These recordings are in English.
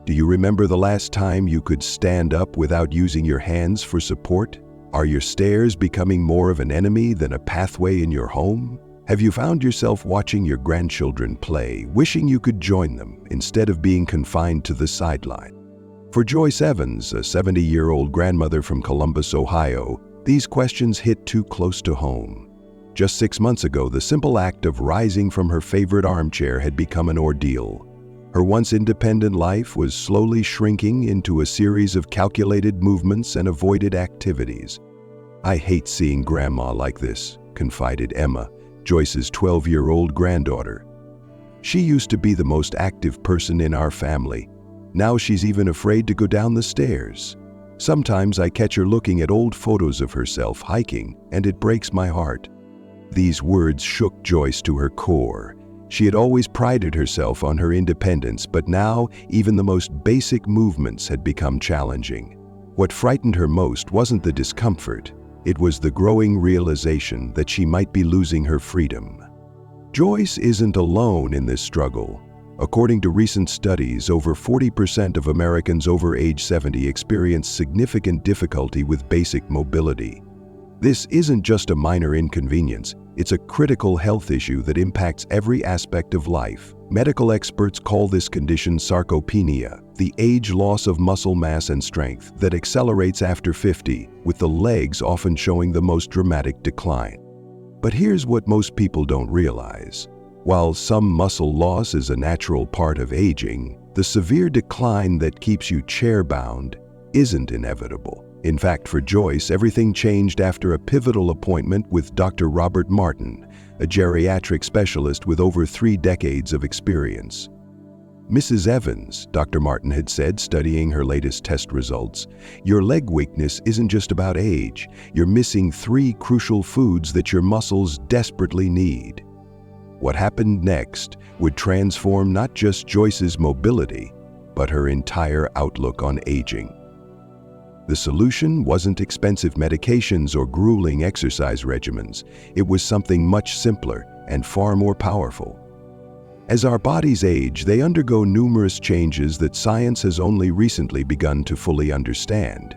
Do you remember the last time you could stand up without using your hands for support? Are your stairs becoming more of an enemy than a pathway in your home? Have you found yourself watching your grandchildren play, wishing you could join them instead of being confined to the sideline? For Joyce Evans, a 70-year-old grandmother from Columbus, Ohio, these questions hit too close to home. Just 6 months ago, the simple act of rising from her favorite armchair had become an ordeal. Her once independent life was slowly shrinking into a series of calculated movements and avoided activities. "I hate seeing Grandma like this," confided Emma, Joyce's 12-year-old granddaughter. "She used to be the most active person in our family. Now she's even afraid to go down the stairs. Sometimes I catch her looking at old photos of herself hiking, and it breaks my heart." These words shook Joyce to her core. She had always prided herself on her independence, but now even the most basic movements had become challenging. What frightened her most wasn't the discomfort. It was the growing realization that she might be losing her freedom. Joyce isn't alone in this struggle. According to recent studies, over 40% of Americans over age 70 experience significant difficulty with basic mobility. This isn't just a minor inconvenience, it's a critical health issue that impacts every aspect of life. Medical experts call this condition sarcopenia, the age loss of muscle mass and strength that accelerates after 50, with the legs often showing the most dramatic decline. But here's what most people don't realize. While some muscle loss is a natural part of aging, the severe decline that keeps you chair-bound isn't inevitable. In fact, for Joyce, everything changed after a pivotal appointment with Dr. Robert Martin, a geriatric specialist with over 3 decades of experience. "Mrs. Evans," Dr. Martin had said, studying her latest test results, "your leg weakness isn't just about age. You're missing 3 crucial foods that your muscles desperately need." What happened next would transform not just Joyce's mobility, but her entire outlook on aging. The solution wasn't expensive medications or grueling exercise regimens. It was something much simpler and far more powerful. As our bodies age, they undergo numerous changes that science has only recently begun to fully understand.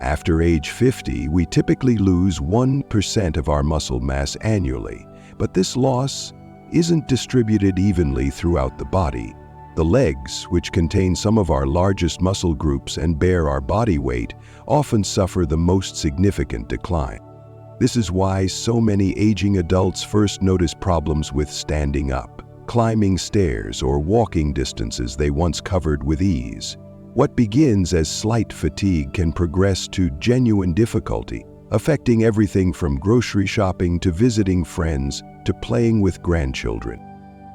After age 50, we typically lose 1% of our muscle mass annually, but this loss isn't distributed evenly throughout the body. The legs, which contain some of our largest muscle groups and bear our body weight, often suffer the most significant decline. This is why so many aging adults first notice problems with standing up, climbing stairs, or walking distances they once covered with ease. What begins as slight fatigue can progress to genuine difficulty, affecting everything from grocery shopping to visiting friends to playing with grandchildren.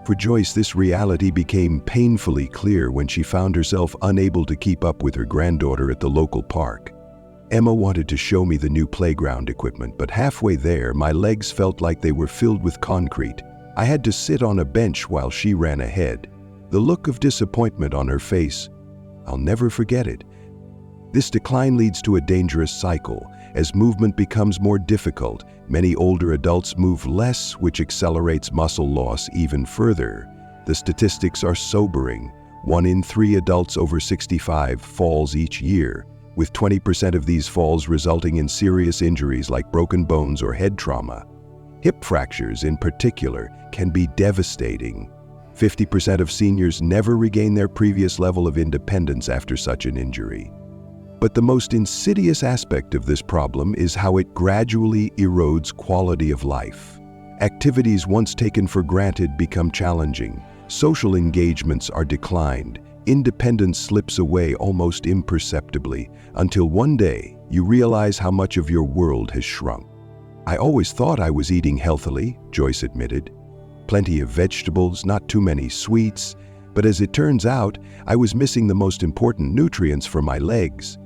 For Joyce, this reality became painfully clear when she found herself unable to keep up with her granddaughter at the local park. "Emma wanted to show me the new playground equipment, but halfway there, my legs felt like they were filled with concrete. I had to sit on a bench while she ran ahead." The look of disappointment on her face, I'll never forget it. This decline leads to a dangerous cycle. As movement becomes more difficult, many older adults move less, which accelerates muscle loss even further. The statistics are sobering. 1 in 3 adults over 65 falls each year, with 20% of these falls resulting in serious injuries like broken bones or head trauma. Hip fractures, in particular, can be devastating. 50% of seniors never regain their previous level of independence after such an injury. But the most insidious aspect of this problem is how it gradually erodes quality of life. Activities once taken for granted become challenging. Social engagements are declined. Independence slips away almost imperceptibly, until one day you realize how much of your world has shrunk. "I always thought I was eating healthily," Joyce admitted. "Plenty of vegetables, not too many sweets, but as it turns out, I was missing the most important nutrients for my legs."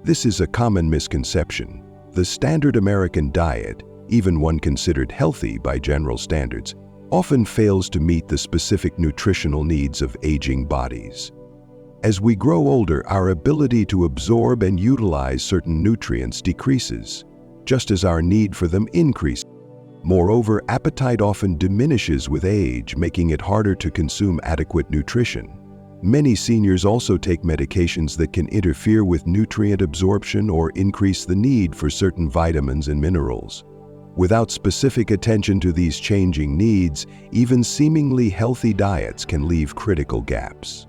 This is a common misconception. The standard American diet, even one considered healthy by general standards, often fails to meet the specific nutritional needs of aging bodies. As we grow older, our ability to absorb and utilize certain nutrients decreases, just as our need for them increases. Moreover, appetite often diminishes with age, making it harder to consume adequate nutrition. Many seniors also take medications that can interfere with nutrient absorption or increase the need for certain vitamins and minerals. Without specific attention to these changing needs, even seemingly healthy diets can leave critical gaps.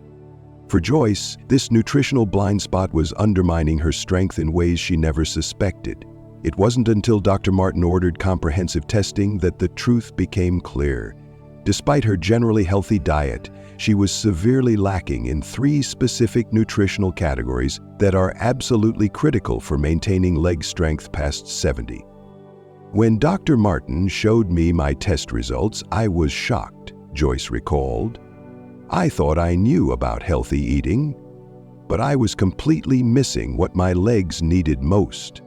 For Joyce, this nutritional blind spot was undermining her strength in ways she never suspected. It wasn't until Dr. Martin ordered comprehensive testing that the truth became clear. Despite her generally healthy diet, she was severely lacking in 3 specific nutritional categories that are absolutely critical for maintaining leg strength past 70. When Dr. Martin showed me my test results, I was shocked, Joyce recalled. I thought I knew about healthy eating, but I was completely missing what my legs needed most.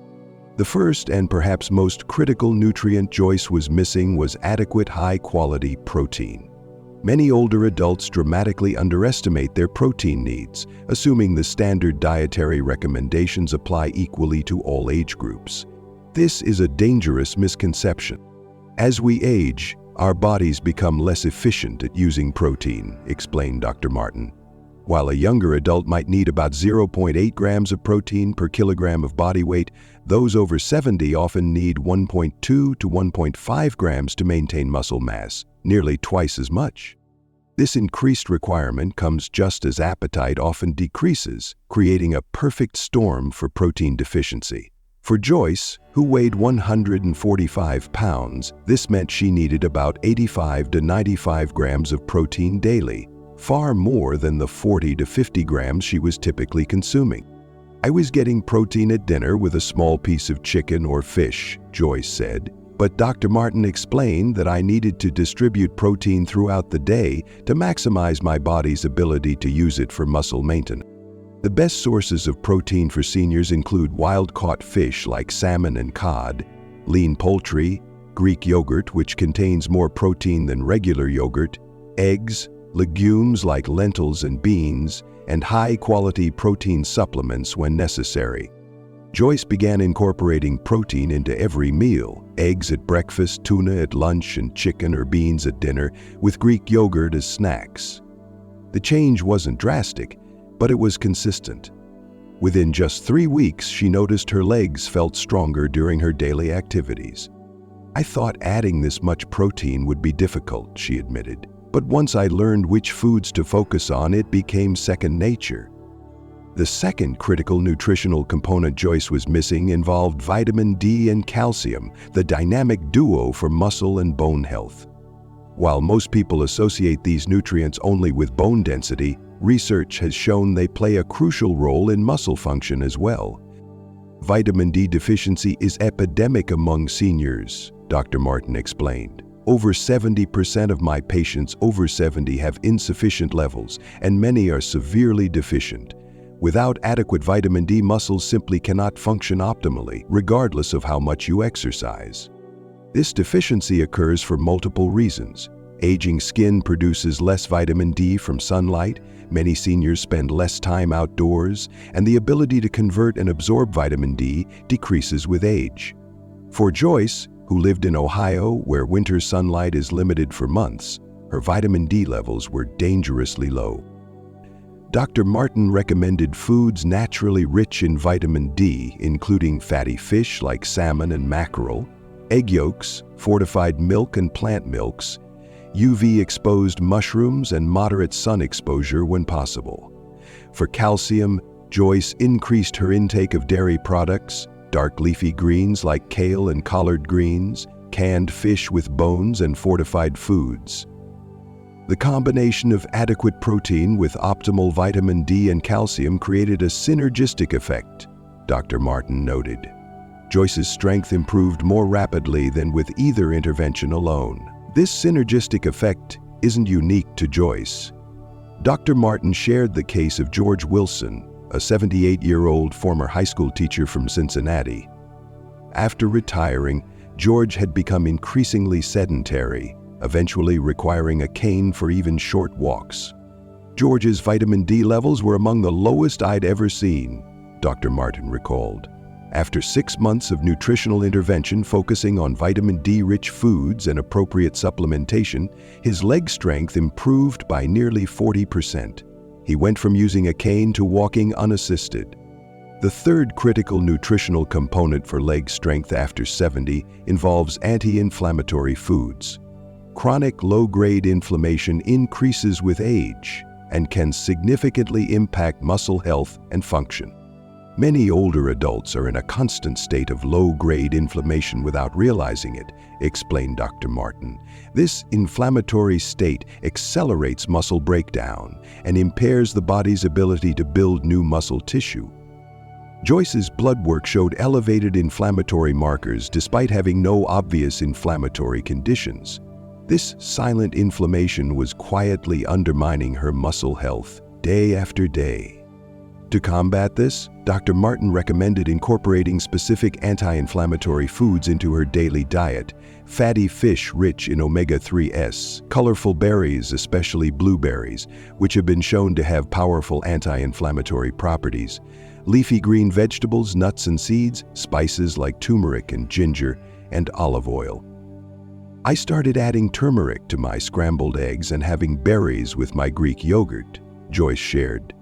The first and perhaps most critical nutrient Joyce was missing was adequate high-quality protein. Many older adults dramatically underestimate their protein needs, assuming the standard dietary recommendations apply equally to all age groups. This is a dangerous misconception. As we age, our bodies become less efficient at using protein, explained Dr. Martin. While a younger adult might need about 0.8 grams of protein per kilogram of body weight, those over 70 often need 1.2 to 1.5 grams to maintain muscle mass, nearly twice as much. This increased requirement comes just as appetite often decreases, creating a perfect storm for protein deficiency. For Joyce, who weighed 145 pounds, this meant she needed about 85 to 95 grams of protein daily, far more than the 40 to 50 grams she was typically consuming. I was getting protein at dinner with a small piece of chicken or fish, Joyce said, but Dr. Martin explained that I needed to distribute protein throughout the day to maximize my body's ability to use it for muscle maintenance. The best sources of protein for seniors include wild-caught fish like salmon and cod, lean poultry, Greek yogurt, which contains more protein than regular yogurt, eggs, legumes like lentils and beans, and high-quality protein supplements when necessary. Joyce began incorporating protein into every meal, eggs at breakfast, tuna at lunch, and chicken or beans at dinner, with Greek yogurt as snacks. The change wasn't drastic, but it was consistent. Within just 3 weeks, she noticed her legs felt stronger during her daily activities. I thought adding this much protein would be difficult, she admitted. But once I learned which foods to focus on, it became second nature. The second critical nutritional component Joyce was missing involved vitamin D and calcium, the dynamic duo for muscle and bone health. While most people associate these nutrients only with bone density, research has shown they play a crucial role in muscle function as well. Vitamin D deficiency is epidemic among seniors, Dr. Martin explained. Over 70% of my patients over 70 have insufficient levels, and many are severely deficient. Without adequate vitamin D, muscles simply cannot function optimally, regardless of how much you exercise. This deficiency occurs for multiple reasons. Aging skin produces less vitamin D from sunlight, many seniors spend less time outdoors, and the ability to convert and absorb vitamin D decreases with age. For Joyce, who lived in Ohio, where winter sunlight is limited for months, her vitamin D levels were dangerously low. Dr. Martin recommended foods naturally rich in vitamin D, including fatty fish like salmon and mackerel, egg yolks, fortified milk and plant milks, UV-exposed mushrooms, and moderate sun exposure when possible. For calcium, Joyce increased her intake of dairy products, dark leafy greens like kale and collard greens, canned fish with bones, and fortified foods. The combination of adequate protein with optimal vitamin D and calcium created a synergistic effect, Dr. Martin noted. Joyce's strength improved more rapidly than with either intervention alone. This synergistic effect isn't unique to Joyce. Dr. Martin shared the case of George Wilson, a 78-year-old former high school teacher from Cincinnati. After retiring, George had become increasingly sedentary, eventually requiring a cane for even short walks. George's vitamin D levels were among the lowest I'd ever seen, Dr. Martin recalled. After 6 months of nutritional intervention focusing on vitamin D-rich foods and appropriate supplementation, his leg strength improved by nearly 40%. He went from using a cane to walking unassisted. The third critical nutritional component for leg strength after 70 involves anti-inflammatory foods. Chronic low-grade inflammation increases with age and can significantly impact muscle health and function. Many older adults are in a constant state of low-grade inflammation without realizing it, explained Dr. Martin. This inflammatory state accelerates muscle breakdown and impairs the body's ability to build new muscle tissue. Joyce's blood work showed elevated inflammatory markers despite having no obvious inflammatory conditions. This silent inflammation was quietly undermining her muscle health day after day. To combat this, Dr. Martin recommended incorporating specific anti-inflammatory foods into her daily diet: fatty fish rich in omega-3s, colorful berries, especially blueberries, which have been shown to have powerful anti-inflammatory properties, leafy green vegetables, nuts and seeds, spices like turmeric and ginger, and olive oil. I started adding turmeric to my scrambled eggs and having berries with my Greek yogurt, Joyce shared.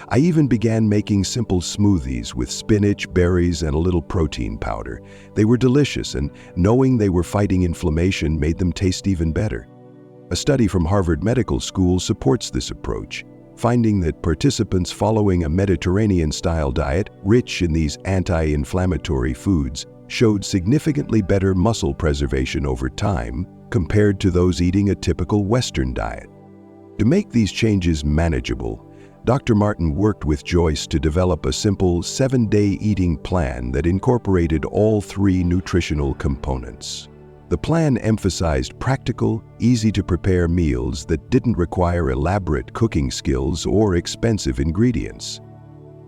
I even began making simple smoothies with spinach, berries, and a little protein powder. They were delicious, and knowing they were fighting inflammation made them taste even better. A study from Harvard Medical School supports this approach, finding that participants following a Mediterranean-style diet rich in these anti-inflammatory foods showed significantly better muscle preservation over time compared to those eating a typical Western diet. To make these changes manageable, Dr. Martin worked with Joyce to develop a simple 7-day eating plan that incorporated all 3 nutritional components. The plan emphasized practical, easy-to-prepare meals that didn't require elaborate cooking skills or expensive ingredients.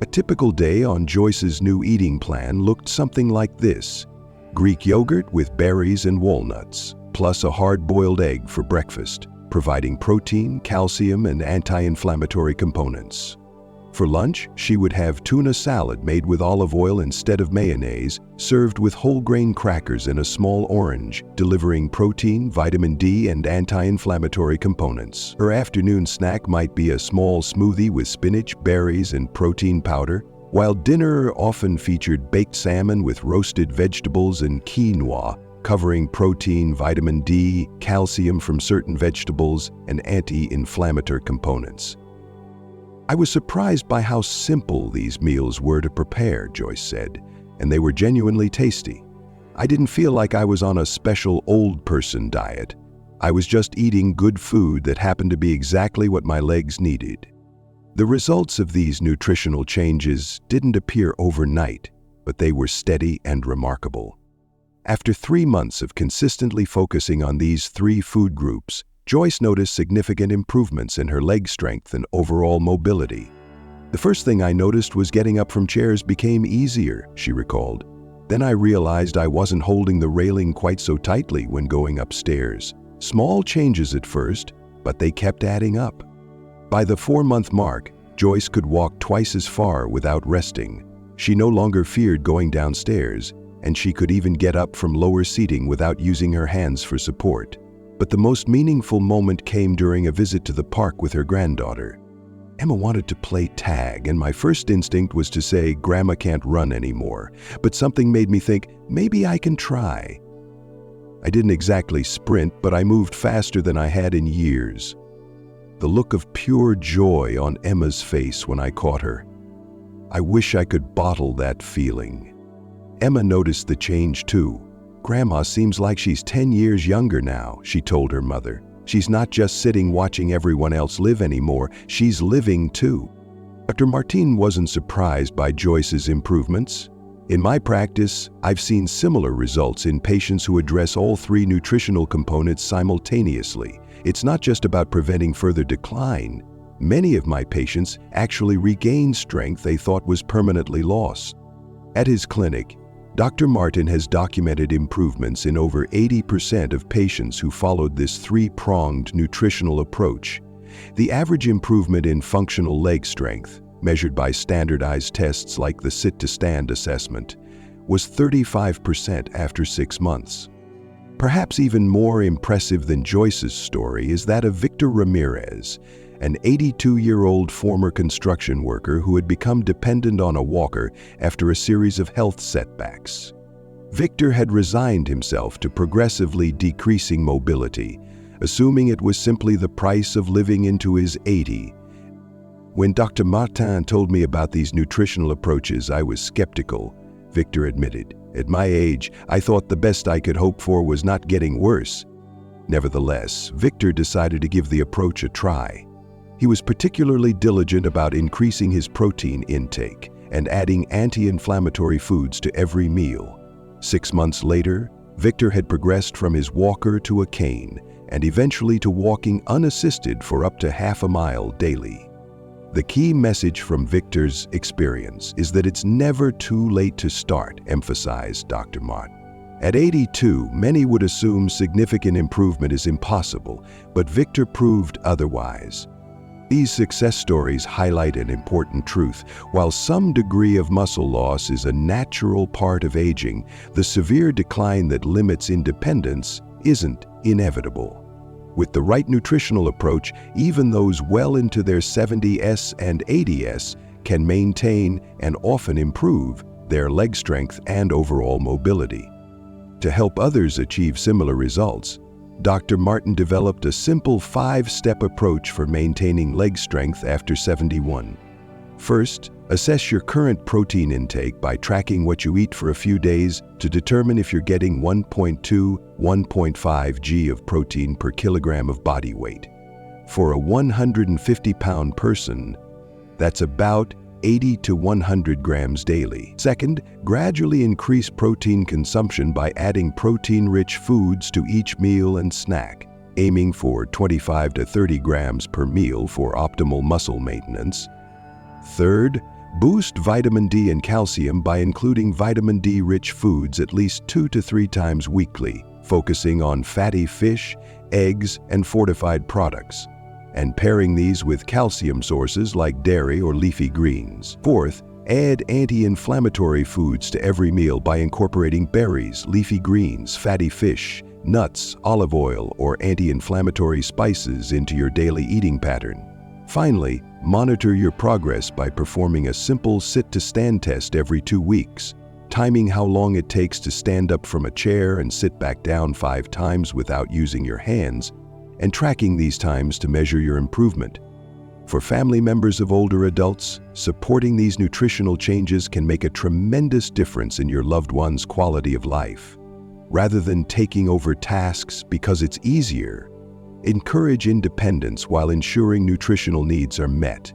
A typical day on Joyce's new eating plan looked something like this: Greek yogurt with berries and walnuts, plus a hard-boiled egg for breakfast, providing protein, calcium, and anti-inflammatory components. For lunch, she would have tuna salad made with olive oil instead of mayonnaise, served with whole grain crackers and a small orange, delivering protein, vitamin D, and anti-inflammatory components. Her afternoon snack might be a small smoothie with spinach, berries, and protein powder, while dinner often featured baked salmon with roasted vegetables and quinoa, covering protein, vitamin D, calcium from certain vegetables, and anti-inflammatory components. I was surprised by how simple these meals were to prepare, Joyce said, and they were genuinely tasty. I didn't feel like I was on a special old person diet. I was just eating good food that happened to be exactly what my legs needed. The results of these nutritional changes didn't appear overnight, but they were steady and remarkable. After 3 months of consistently focusing on these 3 food groups, Joyce noticed significant improvements in her leg strength and overall mobility. The first thing I noticed was getting up from chairs became easier, she recalled. Then I realized I wasn't holding the railing quite so tightly when going upstairs. Small changes at first, but they kept adding up. By the 4-month mark, Joyce could walk twice as far without resting. She no longer feared going downstairs, and she could even get up from lower seating without using her hands for support. But the most meaningful moment came during a visit to the park with her granddaughter. Emma wanted to play tag, and my first instinct was to say, "Grandma can't run anymore," but something made me think, maybe I can try. I didn't exactly sprint, but I moved faster than I had in years. The look of pure joy on Emma's face when I caught her. I wish I could bottle that feeling. Emma noticed the change too. "Grandma seems like she's 10 years younger now," she told her mother. "She's not just sitting watching everyone else live anymore, she's living too." Dr. Martin wasn't surprised by Joyce's improvements. "In my practice, I've seen similar results in patients who address all 3 nutritional components simultaneously. It's not just about preventing further decline. Many of my patients actually regain strength they thought was permanently lost." At his clinic, Dr. Martin has documented improvements in over 80% of patients who followed this 3-pronged nutritional approach. The average improvement in functional leg strength, measured by standardized tests like the sit-to-stand assessment, was 35% after 6 months. Perhaps even more impressive than Joyce's story is that of Victor Ramirez, an 82-year-old former construction worker who had become dependent on a walker after a series of health setbacks. Victor had resigned himself to progressively decreasing mobility, assuming it was simply the price of living into his 80. When Dr. Martin told me about these nutritional approaches, I was skeptical, Victor admitted. At my age, I thought the best I could hope for was not getting worse. Nevertheless, Victor decided to give the approach a try. He was particularly diligent about increasing his protein intake and adding anti-inflammatory foods to every meal. 6 months later, Victor had progressed from his walker to a cane and eventually to walking unassisted for up to half a mile daily. The key message from Victor's experience is that it's never too late to start, emphasized Dr. Mott. At 82, many would assume significant improvement is impossible, but Victor proved otherwise. These success stories highlight an important truth. While some degree of muscle loss is a natural part of aging, the severe decline that limits independence isn't inevitable. With the right nutritional approach, even those well into their 70s and 80s can maintain and often improve their leg strength and overall mobility. To help others achieve similar results, Dr. Martin developed a simple 5-step approach for maintaining leg strength after 71. First, assess your current protein intake by tracking what you eat for a few days to determine if you're getting 1.2–1.5 g of protein per kilogram of body weight. For a 150-pound person, that's about 80 to 100 grams daily. Second, gradually increase protein consumption by adding protein-rich foods to each meal and snack, aiming for 25 to 30 grams per meal for optimal muscle maintenance. Third, boost vitamin D and calcium by including vitamin D-rich foods at least 2 to 3 times weekly, focusing on fatty fish, eggs, and fortified products, and pairing these with calcium sources like dairy or leafy greens. Fourth, add anti-inflammatory foods to every meal by incorporating berries, leafy greens, fatty fish, nuts, olive oil, or anti-inflammatory spices into your daily eating pattern. Finally, monitor your progress by performing a simple sit-to-stand test every 2 weeks, timing how long it takes to stand up from a chair and sit back down 5 times without using your hands, and tracking these times to measure your improvement. For family members of older adults, supporting these nutritional changes can make a tremendous difference in your loved one's quality of life. Rather than taking over tasks because it's easier, encourage independence while ensuring nutritional needs are met.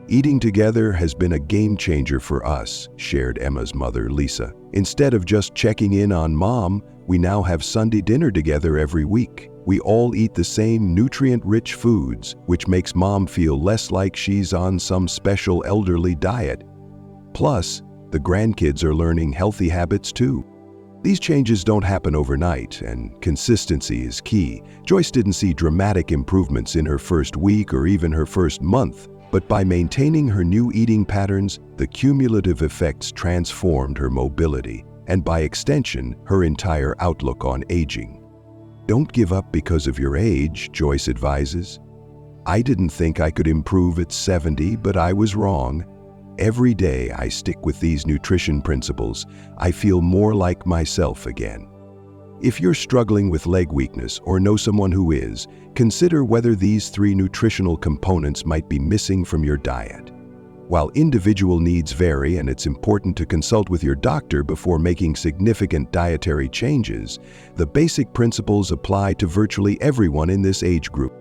Eating together has been a game changer for us, shared Emma's mother, Lisa. Instead of just checking in on Mom, we now have Sunday dinner together every week. We all eat the same nutrient-rich foods, which makes Mom feel less like she's on some special elderly diet. Plus, the grandkids are learning healthy habits too. These changes don't happen overnight, and consistency is key. Joyce didn't see dramatic improvements in her first week or even her first month, but by maintaining her new eating patterns, the cumulative effects transformed her mobility, and by extension, her entire outlook on aging. Don't give up because of your age, Joyce advises. I didn't think I could improve at 70, but I was wrong. Every day I stick with these nutrition principles, I feel more like myself again. If you're struggling with leg weakness or know someone who is, consider whether these 3 nutritional components might be missing from your diet. While individual needs vary and it's important to consult with your doctor before making significant dietary changes, the basic principles apply to virtually everyone in this age group.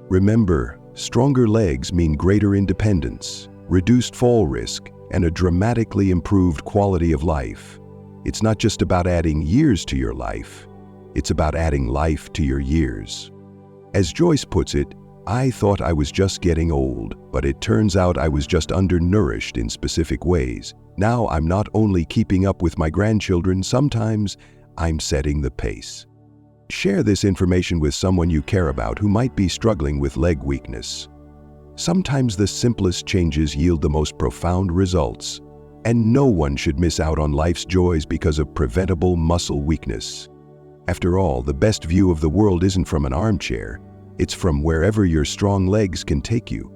Remember, stronger legs mean greater independence, reduced fall risk, and a dramatically improved quality of life. It's not just about adding years to your life, it's about adding life to your years. As Joyce puts it, I thought I was just getting old, but it turns out I was just undernourished in specific ways. Now I'm not only keeping up with my grandchildren, sometimes I'm setting the pace. Share this information with someone you care about who might be struggling with leg weakness. Sometimes the simplest changes yield the most profound results, and no one should miss out on life's joys because of preventable muscle weakness. After all, the best view of the world isn't from an armchair. It's from wherever your strong legs can take you.